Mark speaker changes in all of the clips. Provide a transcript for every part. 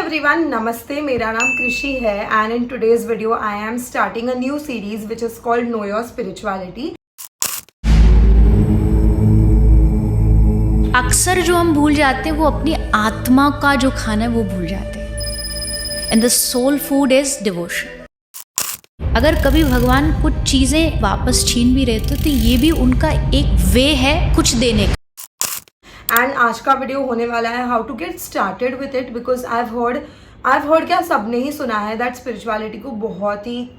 Speaker 1: everyone, namaste. मेरा नाम कृषि है and in today's video I am starting a new series which is called Know Your Spirituality.
Speaker 2: अक्सर जो हम भूल जाते हैं वो अपनी आत्मा का जो खाना है वो भूल जाते हैं. And the soul food is devotion. अगर कभी भगवान कुछ चीज़ें वापस छीन भी रहे तो ये भी उनका एक वे है कुछ देने का.
Speaker 1: एंड आज का वीडियो होने वाला है how to get started with it, because I heard क्या सबने ही सुना है दैट स्पिरिचुअलिटी को बहुत ही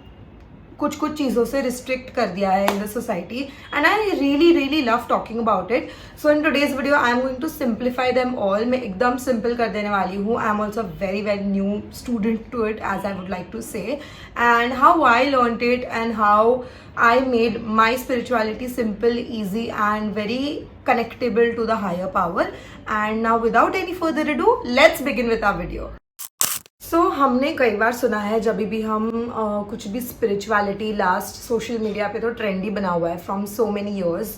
Speaker 1: कुछ चीज़ों से रिस्ट्रिक्ट कर दिया है in the society, and I really love talking about it. So in today's video I am going to simplify them all. मैं एकदम सिंपल कर देने वाली हूँ. I am also very new student to it, as I would like to say, and how I learned it and how I made my spirituality simple, easy and very connectable to the higher power. And now without any further ado, let's begin with our video. So हमने कई बार सुना है जब भी हम कुछ भी spirituality last social media पे तो ट्रेंडी बना हुआ है from so many years,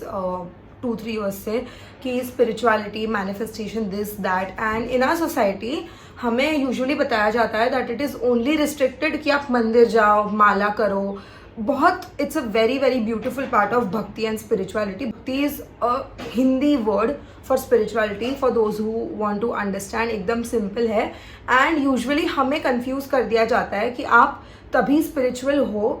Speaker 1: 2-3 years से, कि spirituality, manifestation, this that. And in our society हमें यूजुअली बताया जाता है that it is only restricted कि आप मंदिर जाओ, माला करो. बहुत it's a very beautiful part of bhakti and spirituality. Bhakti is a Hindi word for spirituality for those who want to understand. एकदम सिंपल है. एंड यूजुअली हमें कंफ्यूज कर दिया जाता है कि आप तभी स्पिरिचुअल हो,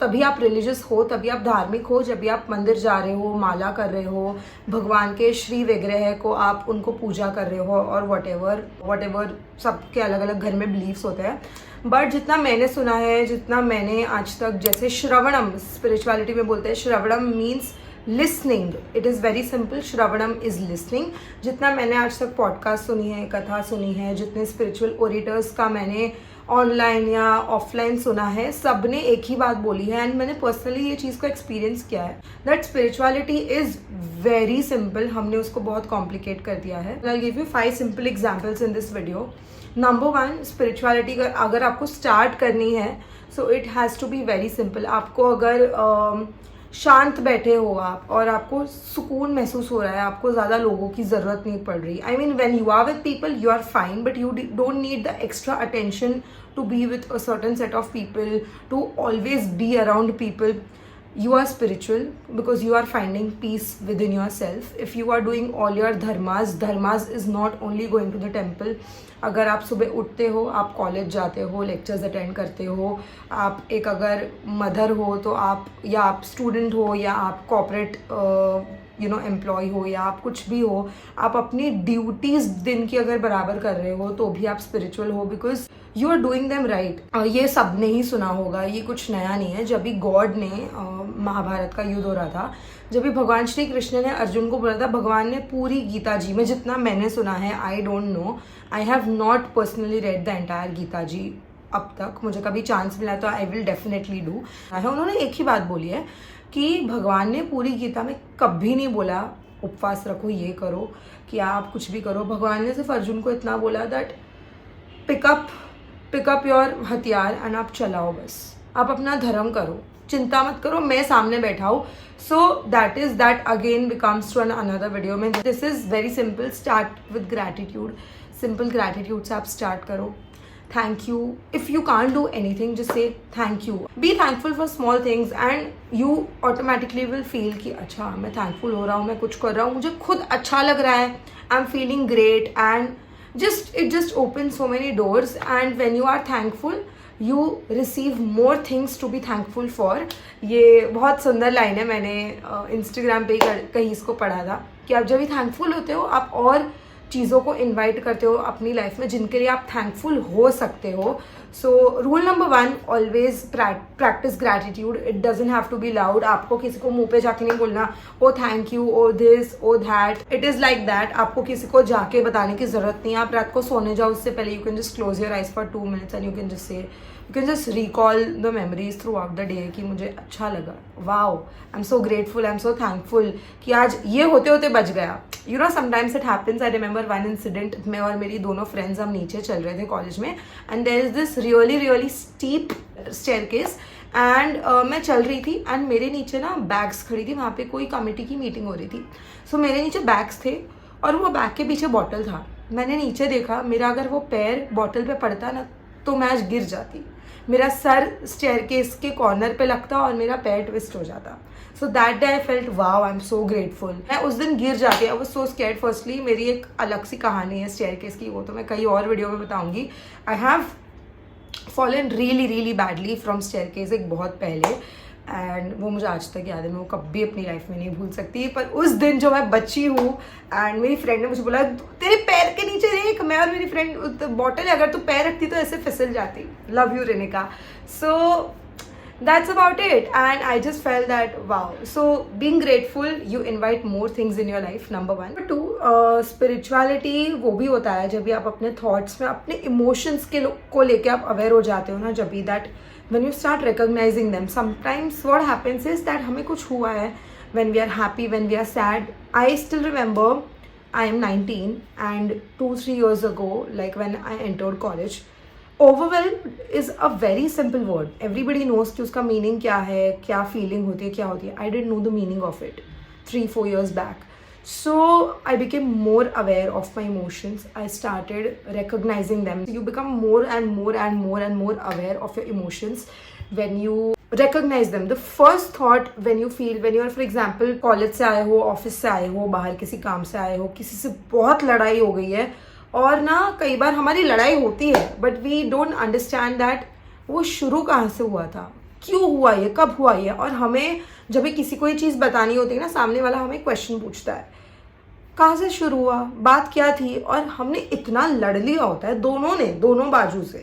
Speaker 1: तभी आप रिलीजियस हो, तभी आप धार्मिक हो जब भी आप मंदिर जा रहे हो, माला कर रहे हो, भगवान के श्री विग्रह को आप उनको पूजा कर रहे हो, और वट एवर सबके अलग अलग घर में बिलीव्स होते हैं. बट जितना मैंने सुना है, जितना मैंने आज तक, जैसे श्रवणम स्पिरिचुअलिटी में बोलते हैं, shravanam means listening. It is very simple. Shravanam is listening. जितना मैंने आज तक पॉडकास्ट सुनी है, कथा सुनी है, जितने स्पिरिचुअल ओरेटर्स का मैंने ऑनलाइन या ऑफलाइन सुना है, सब ने एक ही बात बोली है. एंड मैंने पर्सनली ये चीज़ को एक्सपीरियंस किया है that spirituality is very simple. हमने उसको बहुत कॉम्प्लिकेट कर दिया है. I give you 5 simple examples in this video. Number 1, spirituality अगर आपको स्टार्ट करनी है, so it has to be very simple. आपको अगर शांत बैठे हो आप और आपको सुकून महसूस हो रहा है, आपको ज़्यादा लोगों की ज़रूरत नहीं पड़ रही. I mean when you are with people you are fine, but you don't need the extra attention to be with a certain set of people, to always be around people. You are spiritual because you are finding peace within yourself. If you are doing all your dharmas is not only going to the temple. अगर आप सुबह उठते हो, आप college जाते हो, lectures attend करते हो, आप एक अगर मदर हो तो आप, या आप स्टूडेंट हो, या आप कॉर्पोरेट एम्प्लॉय हो, या आप कुछ भी हो, आप अपनी ड्यूटीज़ दिन की अगर बराबर कर रहे हो तो भी आप स्पिरिचुअल हो, because you are doing them right. ये सब ने ही सुना होगा, ये कुछ नया नहीं है. जब भी गॉड ने महाभारत का युद्ध हो रहा था, जब भी भगवान श्री कृष्ण ने अर्जुन को बोला था, भगवान ने पूरी गीता जी में, जितना मैंने सुना है, I don't know, I have not personally read the entire Gita ji अब तक. मुझे कभी चांस मिला तो आई विल डेफिनेटली डू. उन्होंने एक ही बात बोली है कि भगवान ने पूरी गीता में कभी नहीं बोला उपवास रखो, ये करो, कि आप कुछ भी करो. भगवान ने सिर्फ अर्जुन को इतना बोला दैट पिकअप योर हथियार एंड आप चलाओ, बस आप अपना धर्म करो, चिंता मत करो, मैं सामने बैठा हूँ. So that again becomes to another video में. This is very simple. Start with gratitude. Simple gratitude से आप स्टार्ट करो. Thank you. If you can't do anything, just say thank you. Be thankful for small things and you automatically will feel कि अच्छा मैं thankful हो रहा हूँ, मैं कुछ कर रहा हूँ, मुझे खुद अच्छा लग रहा है, I am feeling great, and it just opens so many doors. And when you are thankful you receive more things to be thankful for. ये बहुत सुंदर लाइन है, मैंने इंस्टाग्राम पे कहीं इसको पढ़ा था कि आप जब भी थैंकफुल होते हो आप और चीज़ों को इनवाइट करते हो अपनी लाइफ में जिनके लिए आप थैंकफुल हो सकते हो. So rule number 1, always practice gratitude. It doesn't have to be loud. आपको किसी को मुंह पे जाके नहीं बोलना oh thank you, oh this, oh that. It is like that. आपको किसी को जाके बताने की ज़रूरत नहीं है. आप रात को सोने जाओ उससे पहले you can just close your eyes for 2 minutes and you can just say, you can just recall the memories through out the day कि मुझे अच्छा लगा, wow, I am so grateful, I am so thankful कि आज ये होते होते बच गया. You know sometimes it happens. I remember one incident. मैं और मेरी दोनों फ्रेंड्स हम नीचे चल रहे थे कॉलेज में, and there is this really steep staircase, and मैं चल रही थी एंड मेरे नीचे ना बैग्स खड़ी थी. वहाँ पे कोई कमेटी की मीटिंग हो रही थी. सो मेरे नीचे बैग्स थे और वो बैग के पीछे बॉटल था. मैंने नीचे देखा, मेरा अगर वो पैर बॉटल पे पड़ता ना तो मैं आज गिर जाती, मेरा सर स्टेयरकेस के कॉर्नर पे लगता और मेरा पैर ट्विस्ट हो जाता. So that day I felt wow, I am so grateful. मैं उस दिन गिर जाती, I was so scared. Firstly मेरी एक अलग सी कहानी है स्टेयरकेस की, वो तो मैं कई और वीडियो में बताऊंगी. I have fallen really badly from staircase एक बहुत पहले, एंड वो मुझे आज तक याद है, मैं वो कभी अपनी लाइफ में नहीं भूल सकती. पर उस दिन जो मैं बची हूँ एंड मेरी फ्रेंड ने मुझे बोला तेरे पैर के नीचे देख, मैं और मेरी फ्रेंड बॉटल अगर तू पैर रखती तो ऐसे फिसल जाती. Love you Renika. So that's about it, and I just felt that wow. So being grateful, you invite more things in your life, number 1. Number 2, spirituality वो भी होता है जब भी आप अपने thoughts में अपने emotions को लेके आप aware हो जाते हो ना, जब भी that when you start recognizing them, sometimes what happens is that हमें कुछ हुआ है, when we are happy, when we are sad. I still remember I am 19 and 2-3 years ago, like when I entered college, overwhelmed is a very simple word. Everybody knows कि उसका meaning क्या है, क्या feeling होती है, क्या होती है. I didn't know the meaning of it 3-4 years back. So I became more aware of my emotions. I started recognizing them. You become more and more aware of your emotions when you recognize them. The first thought when you are, for example, college से आए हो, office से आए हो, बाहर किसी काम से आए हो, किसी से बहुत लड़ाई हो गई है, और ना कई बार हमारी लड़ाई होती है but we don't understand that वो शुरू कहाँ से हुआ था, क्यों हुआ ये, कब हुआ ये. और हमें जब भी किसी को ये चीज़ बतानी होती है ना, सामने वाला हमें क्वेश्चन पूछता है कहाँ से शुरू हुआ, बात क्या थी, और हमने इतना लड़ लिया होता है दोनों बाजू से.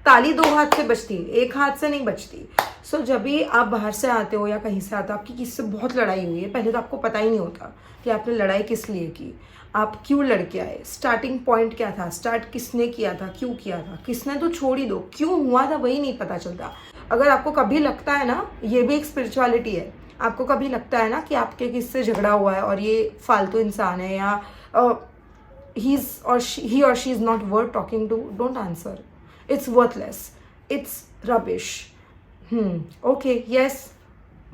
Speaker 1: ताली 2 हाथ से बजती है, 1 हाथ से नहीं बजती. सो जब भी आप बाहर से आते हो या कहीं से आते हो, आपकी किसी से बहुत लड़ाई हुई है, पहले तो आपको पता ही नहीं होता कि आपने लड़ाई किस लिए की, आप क्यों लड़ के आए, स्टार्टिंग पॉइंट क्या था, स्टार्ट किसने किया था, क्यों किया था, किसने तो छोड़ ही दो, क्यों हुआ था वही नहीं पता चलता. अगर आपको कभी लगता है ना, ये भी एक स्पिरिचुअलिटी है, आपको कभी लगता है ना कि आपके किससे झगड़ा हुआ है और ये फालतू इंसान है या he or she is not worth talking to, don't answer. It's worthless, it's rubbish. Okay, yes,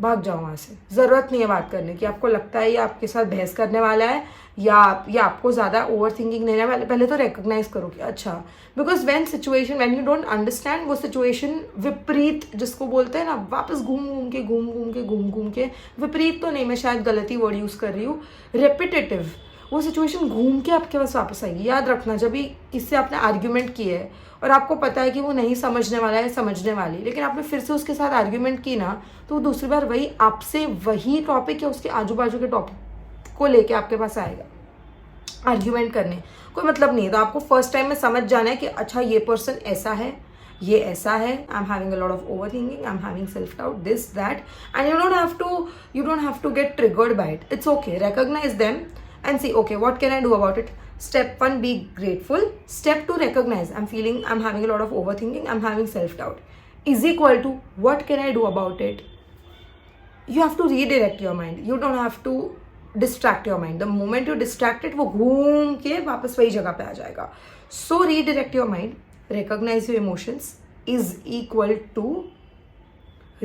Speaker 1: भाग जाओ वहाँ से. ज़रूरत नहीं है बात करने की. आपको लगता है ये आपके साथ बहस करने वाला है या आपको ज़्यादा ओवर थिंकिंग नहीं है, पहले तो रिकग्नाइज करो कि अच्छा, because when you don't understand, वो सिचुएशन विपरीत जिसको बोलते हैं ना, वापस घूम घूम के विपरीत तो नहीं, मैं शायद गलती वर्ड यूज़ कर रही हूँ, रेपिटेटिव, वो सिचुएशन घूम के आपके पास वापस आएगी. याद रखना, जब भी किससे आपने आर्ग्यूमेंट की है और आपको पता है कि वो नहीं समझने वाला है, समझने वाली, लेकिन आपने फिर से उसके साथ आर्ग्यूमेंट की ना, तो वो दूसरी बार वही आपसे वही टॉपिक या उसके आजू बाजू के टॉपिक को लेके आपके पास आएगा आर्ग्यूमेंट करने. कोई मतलब नहीं है. तो आपको फर्स्ट टाइम में समझ जाना है कि अच्छा ये पर्सन ऐसा है, ये ऐसा है, I am having a lot of overthinking, I am having self doubt, this that, and you don't have to get triggered by it. It's okay, recognize them and see, okay, what can I do about it? Step 1, be grateful. Step 2, recognize, I'm having a lot of overthinking, I'm having self-doubt, is equal to what can I do about it? You have to redirect your mind. You don't have to distract your mind. The moment you distract it, वो घूम के वापस वही जगह पे आ जाएगा. So redirect your mind, recognize your emotions is equal to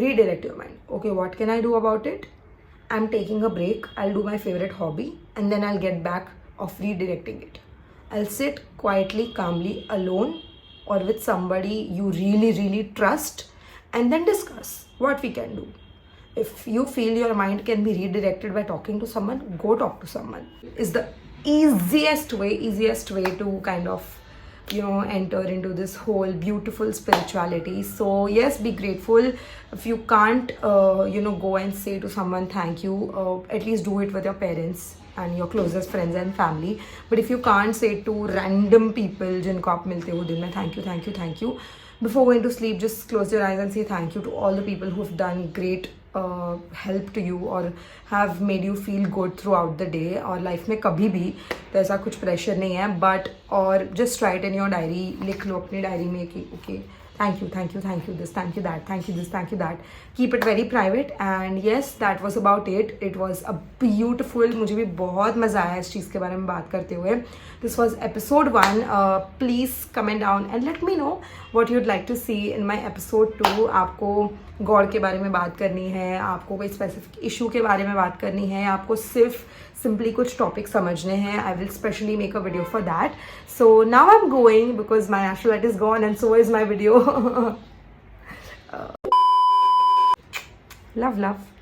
Speaker 1: redirect your mind. Okay, what can I do about it? I'm taking a break, I'll do my favorite hobby, and then I'll get back of redirecting it. I'll sit quietly, calmly, alone or with somebody you really trust, and then discuss what we can do. If you feel your mind can be redirected by talking to someone, go talk to someone. It's the easiest way to kind of enter into this whole beautiful spirituality. So yes, be grateful. If you can't go and say to someone thank you, at least do it with your parents and your closest friends and family. But if you can't say it to random people जिनको आप मिलते हो दिन में, thank you, before going to sleep, just close your eyes and say thank you to all the people who have done great help to you or have made you feel good throughout the day. और life में कभी भी तो ऐसा कुछ pressure नहीं है, but और just right in your diary, लिख लो अपनी डायरी में कि okay, thank you this, thank you that, thank you this, thank you that. Keep it very private. And yes, that was about it. It was a beautiful, मुझे भी बहुत मज़ा आया इस चीज़ के बारे में बात करते हुए. This was episode 1. Please comment down and let me know what you'd like to see in my episode 2. आपको गॉड के बारे में बात करनी है, आपको कोई स्पेसिफिक इशू के बारे में बात करनी है, आपको सिर्फ सिंपली कुछ टॉपिक समझने हैं. I will specially make a video for that. So now I am going because my natural light is gone and so is my video. Love.